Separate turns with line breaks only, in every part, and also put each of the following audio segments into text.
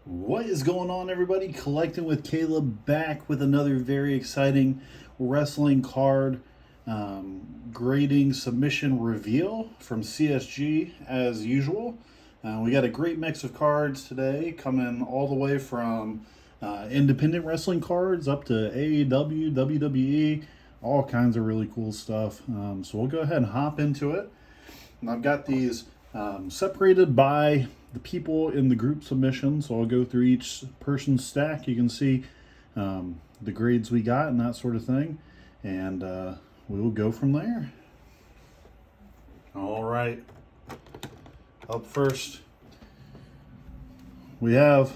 What is going on, everybody? Collecting with Caleb, back with another very exciting wrestling card grading submission reveal from CSG as usual. We got a great mix of cards today, coming all the way from independent wrestling cards up to AEW, WWE, all kinds of really cool stuff. So we'll go ahead and hop into it. And I've got these separated by the people in the group submission, so I'll go through each person's stack. You can see the grades we got and that sort of thing, and we will go from there. All right, up first we have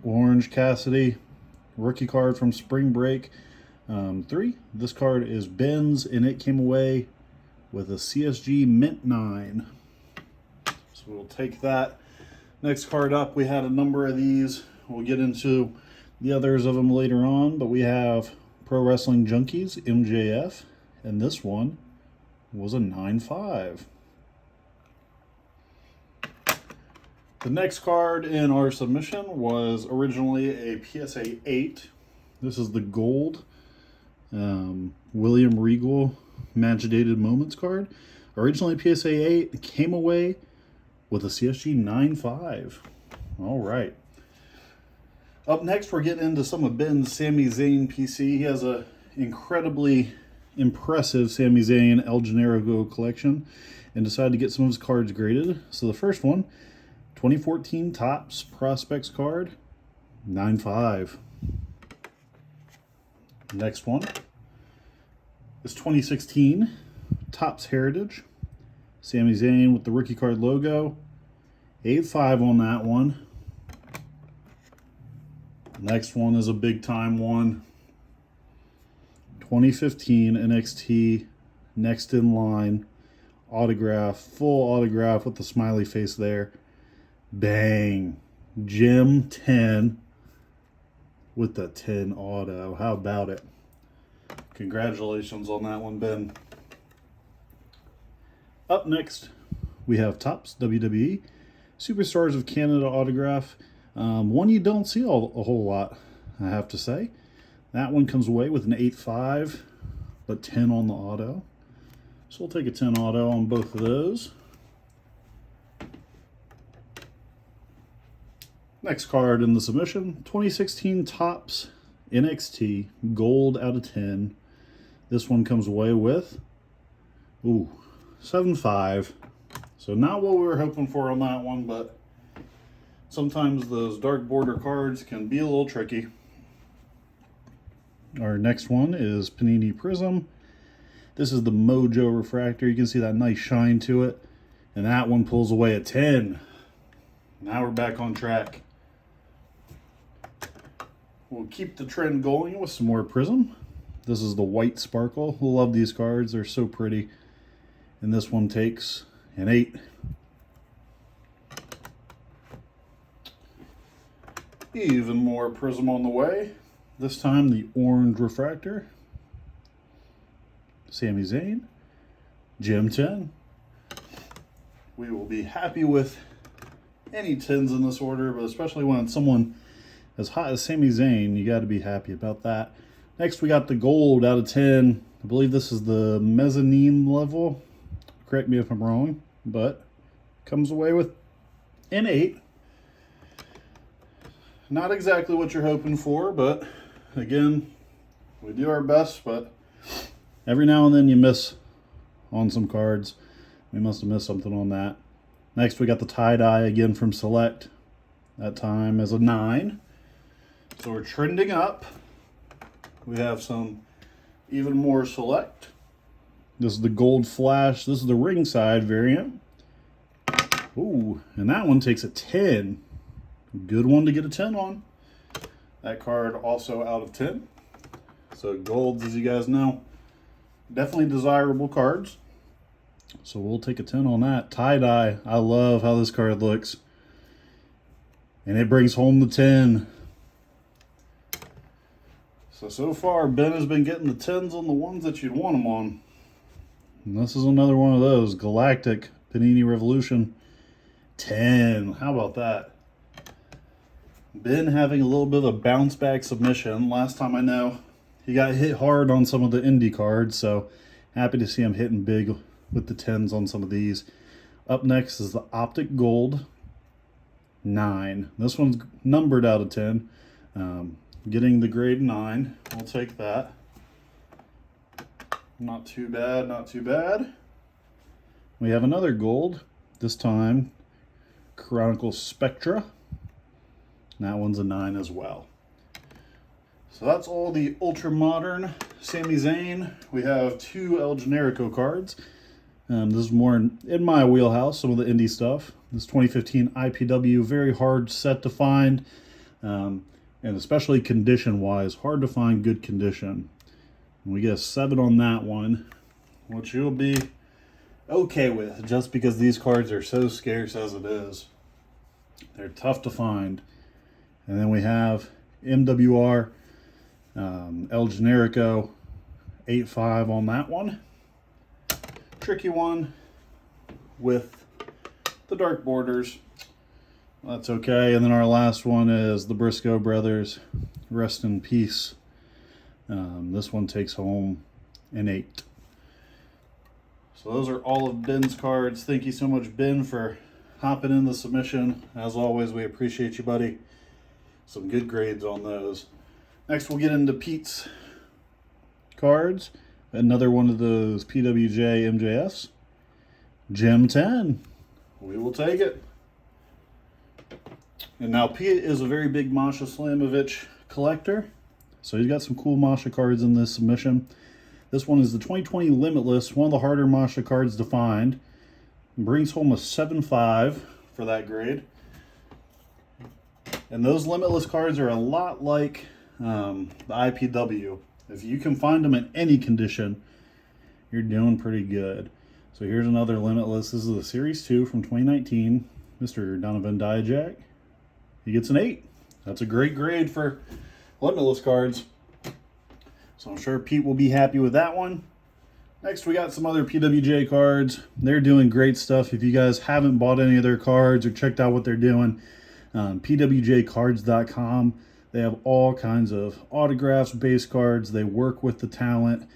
Orange Cassidy, rookie card from Spring Break 3. This card is Ben's, and it came away with a CSG Mint 9. So we'll take that. Next card up, we had a number of these. We'll get into the others of them later on, but we have Pro Wrestling Junkies, MJF, and this one was a 9.5. The next card in our submission was originally a PSA 8. This is the gold William Regal Match Dated Moments card. Originally PSA 8, came away with a CSG 9.5. All right. Up next, we're getting into some of Ben's Sami Zayn PC. He has a incredibly impressive Sami Zayn El Generico collection and decided to get some of his cards graded. So the first one, 2014 Topps Prospects card, 9.5. Next one is 2016 Topps Heritage. Sami Zayn with the rookie card logo, 8.5 on that one. Next one is a big time one. 2015 NXT Next in Line autograph, full autograph with the smiley face there. Bang. Gem 10 with the 10 auto. How about it? Congratulations on that one, Ben. Up next, we have Topps WWE Superstars of Canada autograph. One you don't see a whole lot, I have to say. That one comes away with an 8.5, but 10 on the auto. So we'll take a 10 auto on both of those. Next card in the submission, 2016 Topps NXT Gold out of 10. This one comes away with 7.5. So not what we were hoping for on that one, but sometimes those dark border cards can be a little tricky. Our next one is Panini Prism. This is the Mojo Refractor. You can see that nice shine to it. And that one pulls away a 10. Now we're back on track. We'll keep the trend going with some more Prism. This is the White Sparkle. Love these cards. They're so pretty. And this one takes an 8. Even more Prism on the way. This time the Orange Refractor. Sami Zayn. Gem 10. We will be happy with any 10s in this order, but especially when it's someone as hot as Sami Zayn, you got to be happy about that. Next, we got the gold out of 10. I believe this is the mezzanine level. Correct me if I'm wrong, but comes away with an 8. Not exactly what you're hoping for, but again, we do our best, but every now and then you miss on some cards. We must have missed something on that. Next, we got the tie-dye again from Select. That time as a 9. So we're trending up. We have some even more Select. This is the Gold Flash. This is the ringside variant. Ooh, and that one takes a 10. Good one to get a 10 on. That card also out of 10. So golds, as you guys know, definitely desirable cards. So we'll take a 10 on that. Tie-dye. I love how this card looks. And it brings home the 10. So far, Ben has been getting the 10s on the ones that you'd want them on. And this is another one of those. Galactic Panini Revolution 10. How about that? been having a little bit of a bounce back submission. Last time I know, he got hit hard on some of the Indy cards, so happy to see him hitting big with the 10s on some of these. Up next is the Optic Gold 9. This one's numbered out of 10. Getting the grade 9. We'll take that. Not too bad, not too bad. We have another gold, this time Chronicle Spectra. That one's a 9 as well. So that's all the ultra modern Sami Zayn. We have 2 El Generico cards. This is more in my wheelhouse, some of the Indy stuff. This 2015 IPW, very hard set to find, and especially condition-wise, hard to find good condition. And we get a 7 on that one, which you'll be okay with, just because these cards are so scarce as it is. They're tough to find. And then we have MWR El Generico 8.5 on that one. Tricky one with the dark borders. That's okay. And then our last one is the Briscoe Brothers. Rest in peace. This one takes home an 8. So those are all of Ben's cards. Thank you so much, Ben, for hopping in the submission. As always, we appreciate you, buddy. Some good grades on those. Next, we'll get into Pete's cards. Another one of those PWJ MJFs. Gem 10. We will take it. And now Pete is a very big Masha Slamovich collector. So he's got some cool Masha cards in this submission. This one is the 2020 Limitless, one of the harder Masha cards to find. Brings home a 7.5 for that grade. And those Limitless cards are a lot like the IPW. If you can find them in any condition, you're doing pretty good. So here's another Limitless. This is the Series 2 from 2019. Mr. Donovan Dijak. He gets an 8. That's a great grade for Limitless cards. So I'm sure Pete will be happy with that one. Next, we got some other PWJ cards. They're doing great stuff. If you guys haven't bought any of their cards or checked out what they're doing, pwjcards.com. They have all kinds of autographs, base cards. They work with the talent,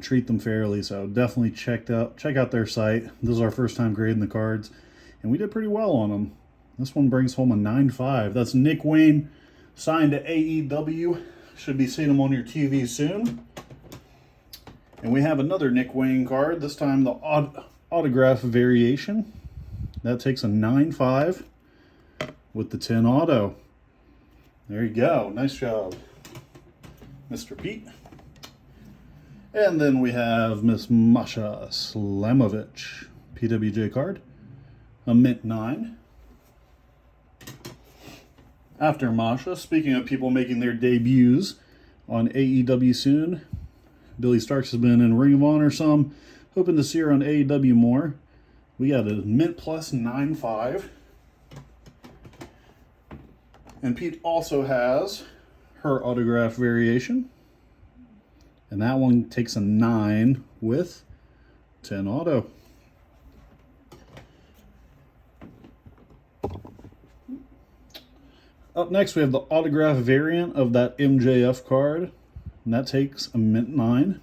treat them fairly. So definitely check out their site. This is our first time grading the cards, and we did pretty well on them. This one brings home a 9.5. That's Nick Wayne, signed to AEW. Should be seeing him on your TV soon. And we have another Nick Wayne card. This time the autograph variation. That takes a 9.5 with the 10 auto. There you go. Nice job, Mr. Pete. And then we have Miss Masha Slamovich, PWJ card, a mint 9. After Masha, speaking of people making their debuts on AEW soon, Billy Starks has been in Ring of Honor some, hoping to see her on AEW more. We got a mint plus 9.5. And Pete also has her autograph variation. And that one takes a 9 with 10 auto. Up next, we have the autograph variant of that MJF card. And that takes a mint 9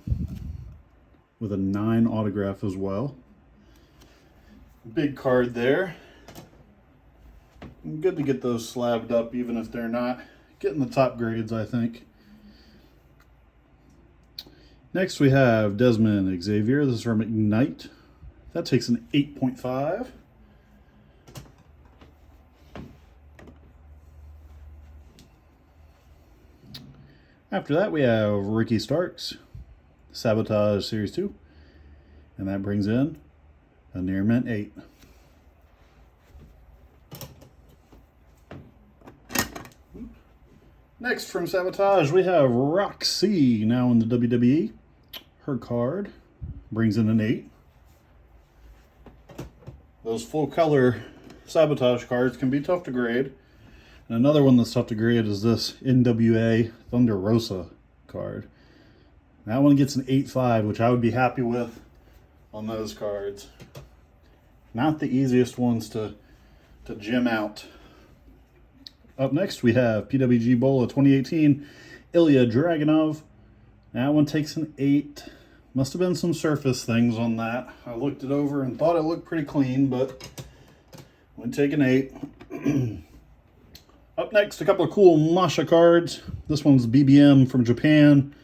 with a 9 autograph as well. Big card there. Good to get those slabbed up, even if they're not getting the top grades, I think. Next, we have Desmond Xavier. This is from Ignite. That takes an 8.5. After that, we have Ricky Starks, Sabotage Series 2. And that brings in a near mint 8. Next from Sabotage, we have Roxy, now in the WWE. Her card brings in an 8. Those full color Sabotage cards can be tough to grade. And another one that's tough to grade is this NWA Thunder Rosa card. That one gets an 8.5, which I would be happy with on those cards. Not the easiest ones to gem out. Up next, we have PWG Bola 2018 Ilya Dragunov. That one takes an 8. Must have been some surface things on that. I looked it over and thought it looked pretty clean, but we take an 8. Up next, a couple of cool Masha cards. This one's BBM from Japan.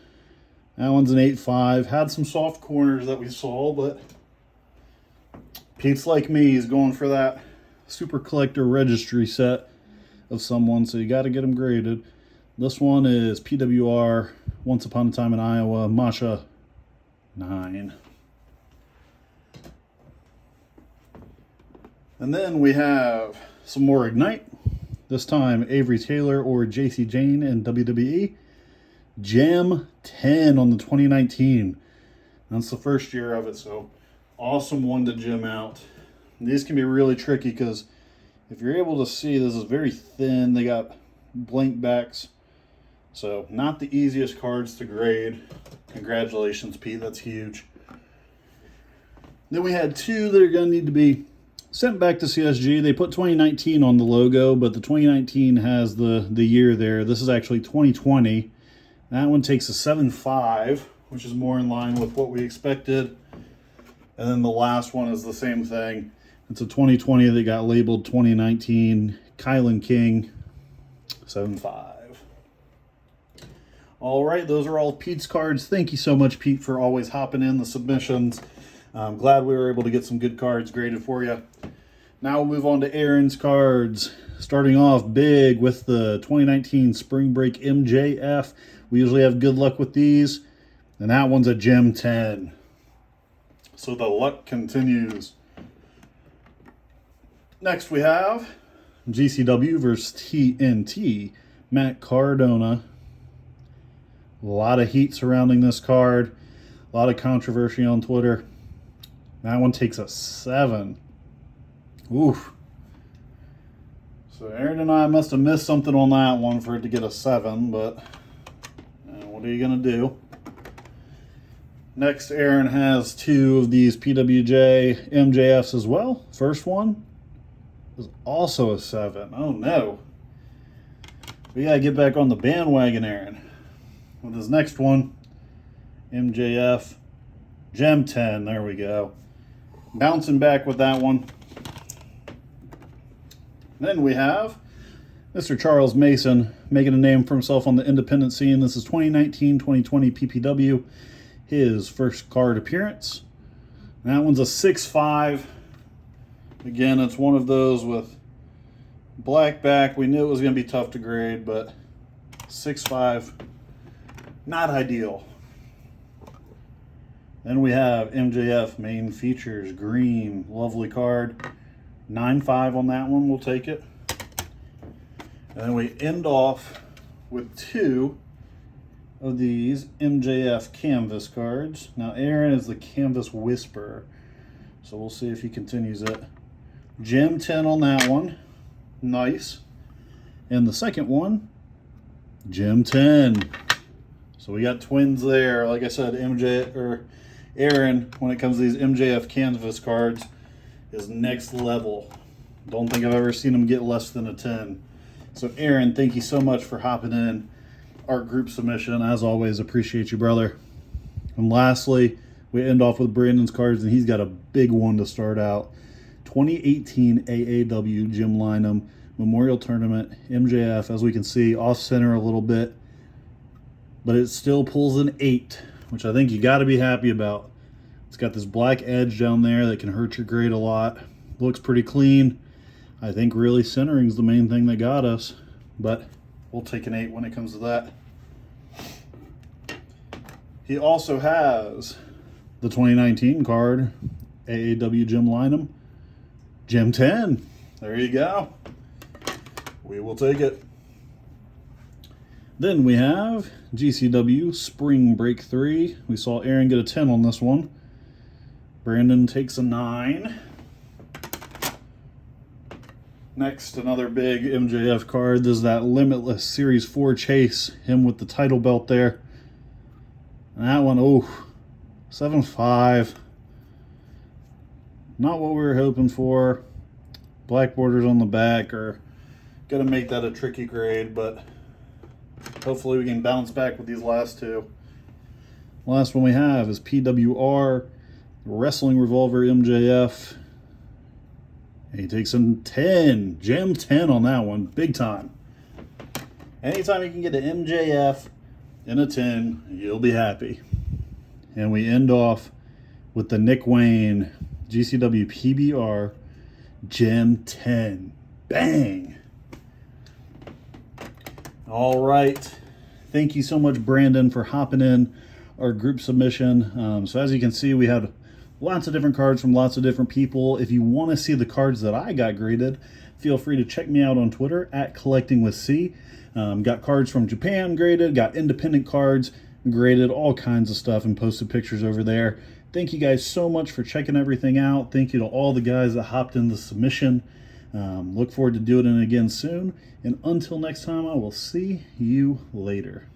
That one's an 8.5. Had some soft corners that we saw, but Pete's like me. He's going for that super collector registry set of someone, so you got to get them graded. This one is PWR Once Upon a Time in Iowa Masha 9. And then we have some more Ignite. This time Avery Taylor or JC Jane in WWE. Gem 10 on the 2019. That's the first year of it, so awesome one to gem out. These can be really tricky because if you're able to see, this is very thin. They got blank backs. So not the easiest cards to grade. Congratulations, Pete. That's huge. Then we had 2 that are going to need to be sent back to CSG. They put 2019 on the logo, but the 2019 has the year there. This is actually 2020. That one takes a 7.5, which is more in line with what we expected. And then the last one is the same thing. It's a 2020 that got labeled 2019. Kylan King, 7.5. All right, those are all Pete's cards. Thank you so much, Pete, for always hopping in the submissions. I'm glad we were able to get some good cards graded for you. Now we'll move on to Aaron's cards. Starting off big with the 2019 Spring Break MJF. We usually have good luck with these. And that one's a Gem 10. So the luck continues. Next we have GCW versus TNT. Matt Cardona. A lot of heat surrounding this card. A lot of controversy on Twitter. That one takes a 7. Oof. So Aaron and I must have missed something on that one for it to get a 7, but what are you going to do? Next, Aaron has 2 of these PWJ MJFs as well. First one is also a 7. Oh no. We got to get back on the bandwagon, Aaron. With his next one, MJF Gem 10. There we go. Bouncing back with that one. Then we have Mr. Charles Mason making a name for himself on the independent scene. This is 2019-2020 PPW. His first card appearance. That one's a 6.5. Again, it's one of those with black back. We knew it was going to be tough to grade, but 6.5, not ideal. Then we have MJF main features, green, lovely card. 9.5 on that one, we'll take it. And then we end off with 2 of these MJF canvas cards. Now Aaron is the canvas whisperer, so we'll see if he continues it. Gem 10 on that one, nice. And the second one, Gem 10. So we got twins there. Like I said, Aaron, when it comes to these MJF canvas cards, is next level. Don't think I've ever seen him get less than a 10. So Aaron, thank you so much for hopping in our group submission. As always, appreciate you, brother. And lastly, we end off with Brandon's cards, and he's got a big one to start out. 2018 AAW Jim Lynam Memorial Tournament MJF. As we can see, off center a little bit, but it still pulls an 8, which I think you got to be happy about. It's got this black edge down there that can hurt your grade a lot. Looks pretty clean. I think really centering is the main thing that got us, but we'll take an 8 when it comes to that. He also has the 2019 card, AAW Jim Lynam, Gem 10. There you go. We will take it. Then we have GCW Spring Break 3. We saw Aaron get a 10 on this one. Brandon takes a 9. Next, another big MJF card. This is that Limitless Series 4 chase. Him with the title belt there. And that one, 7.5. Not what we were hoping for. Black borders on the back are Gonna make that a tricky grade, but hopefully we can bounce back with these last two. Last one we have is PWR Wrestling Revolver MJF. He takes a 10, gem 10 on that one, big time. Anytime you can get an MJF in a 10, you'll be happy. And we end off with the Nick Wayne GCW PBR gem 10. Bang! All right. Thank you so much, Brandon, for hopping in our group submission. So as you can see, we had lots of different cards from lots of different people. If you want to see the cards that I got graded, feel free to check me out on Twitter at collectingwithc. Got cards from Japan graded, got independent cards graded, all kinds of stuff, and posted pictures over there. Thank you guys so much for checking everything out. Thank you to all the guys that hopped in the submission. Look forward to doing it again soon. And until next time, I will see you later.